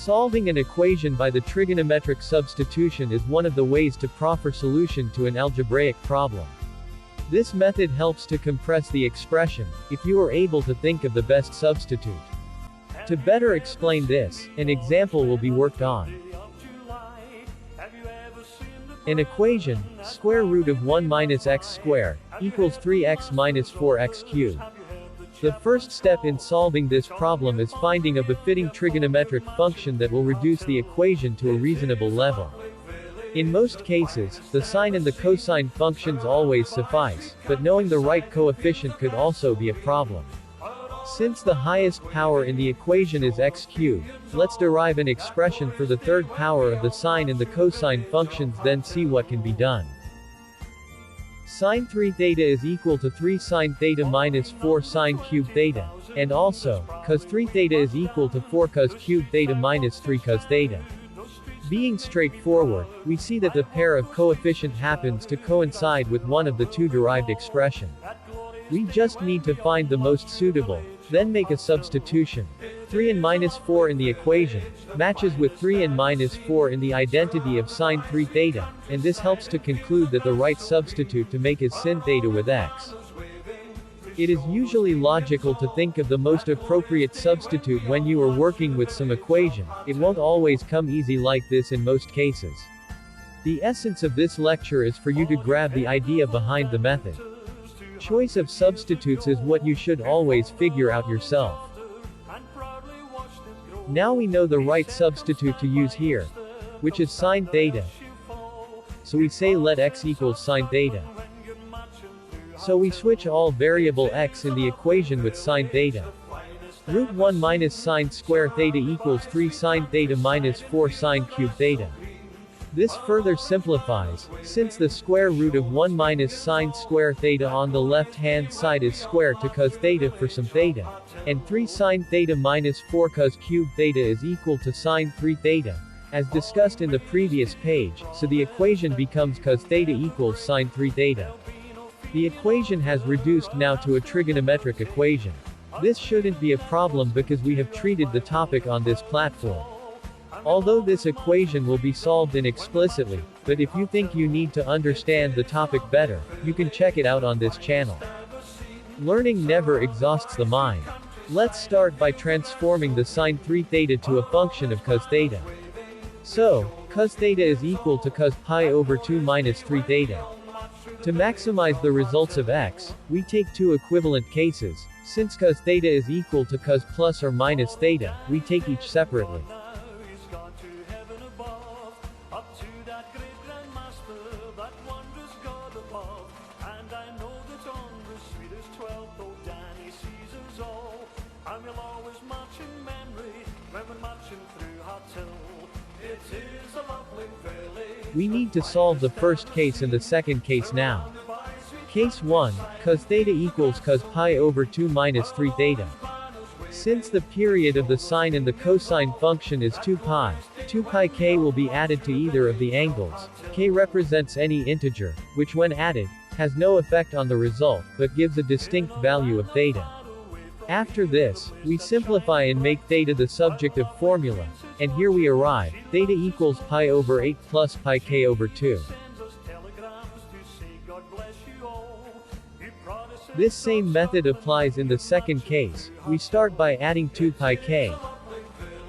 Solving an equation by the trigonometric substitution is one of the ways to proffer solution to an algebraic problem. This method helps to compress the expression, if you are able to think of the best substitute. To better explain this, an example will be worked on. An equation, square root of 1 minus x squared, equals 3x minus 4x cubed. The first step in solving this problem is finding a befitting trigonometric function that will reduce the equation to a reasonable level. In most cases, the sine and the cosine functions always suffice, but knowing the right coefficient could also be a problem. Since the highest power in the equation is x cubed, let's derive an expression for the third power of the sine and the cosine functions, then see what can be done. Sine 3 theta is equal to 3 sine theta minus 4 sine cubed theta, and also, cos 3 theta is equal to 4 cos cubed theta minus 3 cos theta. Being straightforward, we see that the pair of coefficient happens to coincide with one of the two derived expression. We just need to find the most suitable, then make a substitution. 3 and minus 4 in the equation matches with 3 and minus 4 in the identity of sine 3 theta, and this helps to conclude that the right substitute to make is sin theta with x. It is usually logical to think of the most appropriate substitute when you are working with some equation. It won't always come easy like this in most cases. The essence of this lecture is for you to grab the idea behind the method. Choice of substitutes is what you should always figure out yourself. Now we know the right substitute to use here, which is sine theta. So we say let x equals sine theta. So we switch all variable x in the equation with sine theta. Root 1 minus sine square theta equals 3 sine theta minus 4 sine cube theta. This further simplifies, since the square root of 1 minus sine square theta on the left-hand side is square to cos theta for some theta, and 3 sine theta minus 4 cos cube theta is equal to sine 3 theta, as discussed in the previous page, so the equation becomes cos theta equals sine 3 theta. The equation has reduced now to a trigonometric equation. This shouldn't be a problem because we have treated the topic on this platform. Although this equation will be solved inexplicitly, but if you think you need to understand the topic better, you can check it out on this channel. Learning never exhausts the mind. Let's start by transforming the sine 3 theta to a function of cos theta. So, cos theta is equal to cos pi over 2 minus 3 theta. To maximize the results of x, we take two equivalent cases. Since cos theta is equal to cos plus or minus theta, we take each separately. We need to solve the first case and the second case now. Case 1, cos theta equals cos pi over 2 minus 3 theta. Since the period of the sine and the cosine function is 2 pi k will be added to either of the angles. K represents any integer, which when added, has no effect on the result, but gives a distinct value of theta. After this, we simplify and make theta the subjective formula, and here we arrive, theta equals pi over 8 plus pi k over 2. This same method applies in the second case. We start by adding 2 pi k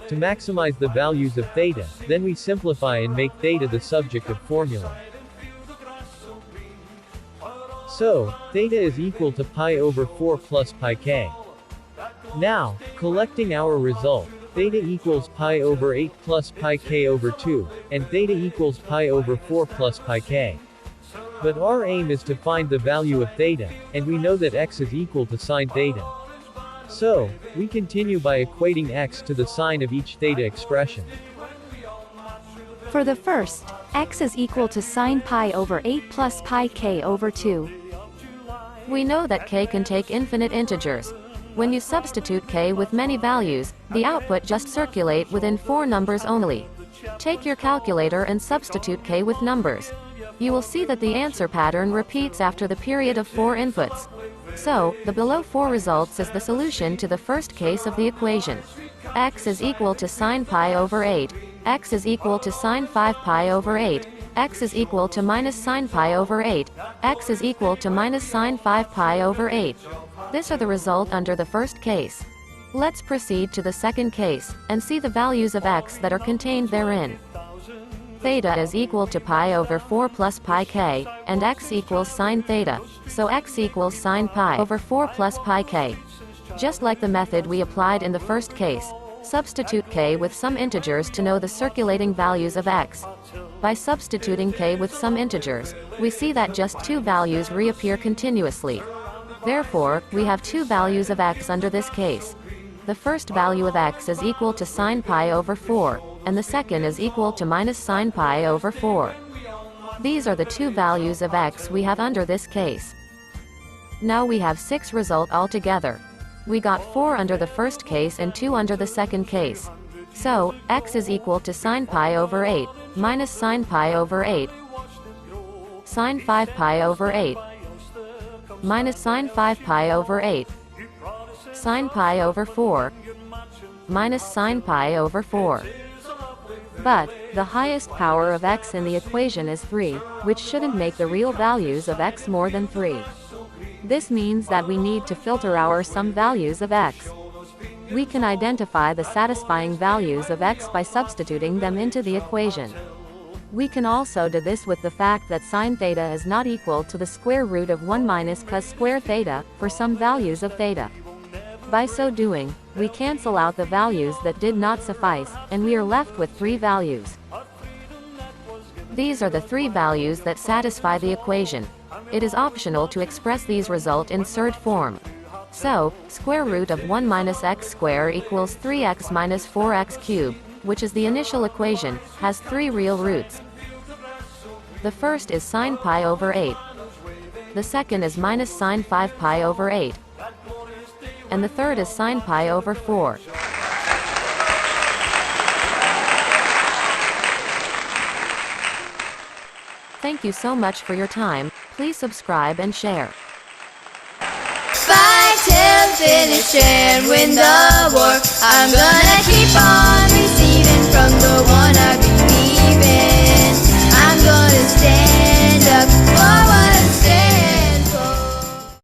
to maximize the values of theta, then we simplify and make theta the subjective formula. So, theta is equal to pi over 4 plus pi k. Now, collecting our result, theta equals pi over 8 plus pi k over 2, and theta equals pi over 4 plus pi k. But our aim is to find the value of theta, and we know that x is equal to sine theta. So, we continue by equating x to the sine of each theta expression. For the first, x is equal to sine pi over 8 plus pi k over 2. We know that k can take infinite integers. When you substitute k with many values, the output just circulate within 4 numbers only. Take your calculator and substitute k with numbers. You will see that the answer pattern repeats after the period of 4 inputs. So, the below 4 results is the solution to the first case of the equation. X is equal to sine pi over 8, x is equal to sine 5 pi over 8, x is equal to minus sine pi over 8, x is equal to minus sine 5 pi over 8. These are the result under the first case. Let's proceed to the second case, and see the values of x that are contained therein. Theta is equal to pi over 4 plus pi k, and x equals sine theta, so x equals sine pi over 4 plus pi k. Just like the method we applied in the first case, substitute k with some integers to know the circulating values of x. By substituting k with some integers, we see that just 2 values reappear continuously. Therefore, we have 2 values of x under this case. The first value of x is equal to sine pi over 4, and the second is equal to minus sine pi over 4. These are the 2 values of x we have under this case. Now we have 6 result altogether. We got 4 under the first case and 2 under the second case. So, x is equal to sine pi over 8, minus sine pi over 8, sine 5 pi over 8, minus sine 5 pi over 8, sine pi over 4, minus sine pi over 4. But, the highest power of x in the equation is 3, which shouldn't make the real values of x more than 3. This means that we need to filter our some values of x. We can identify the satisfying values of x by substituting them into the equation. We can also do this with the fact that sine theta is not equal to the square root of 1 minus cos square theta, for some values of theta. By so doing, we cancel out the values that did not suffice, and we are left with 3 values. These are the 3 values that satisfy the equation. It is optional to express these result in surd form. So, square root of 1 minus x square equals 3x minus 4x cubed, which is the initial equation, has 3 real roots. The first is sine pi over 8. The second is minus sine 5 pi over 8. And the third is sine pi over 4. Thank you so much for your time. Please subscribe and share. Fight till finish and win the war. I'm gonna keep on